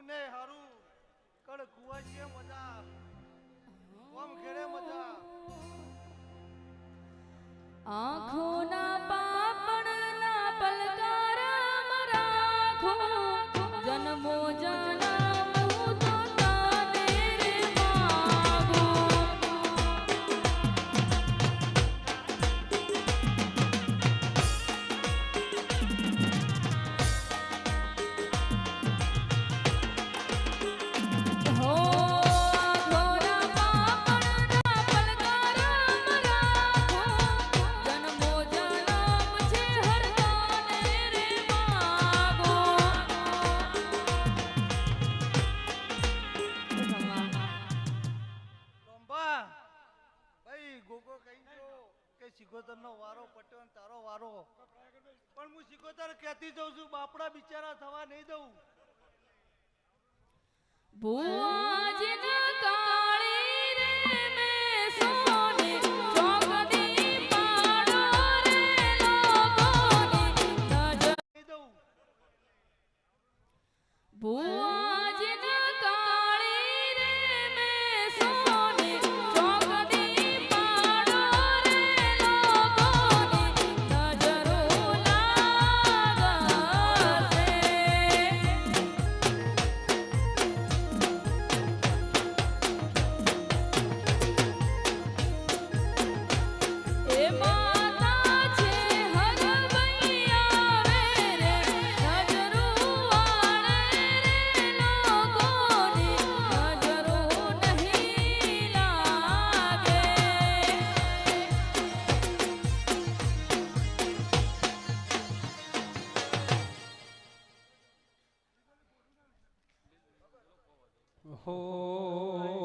ને હારું કડ કુવા છે મજા કોમ ખેડે મજા આંખોના પાપણના પલકારામ રાખો જન્મો જન્મ હું તો તને રે માગો હો સિકોતરનો વારો પટ્યો ને તારો વારો પણ હું સિકોતર કહેતી જઉં છું બાપડા બિચારા થવા નહીં દઉં ભુવાજીના કાળી રે મે સોને ચોકડી પાડો રે લોકોની નજર નહીં દઉં ભુવાજીના કાળી રે મે સોને ચોકડી પાડો રે લોકોની નજરો લાગશે એ માતા છે હરવૈયા રે રે નજરો વાળે રે લોકોની નજરો નહીં લાગે હો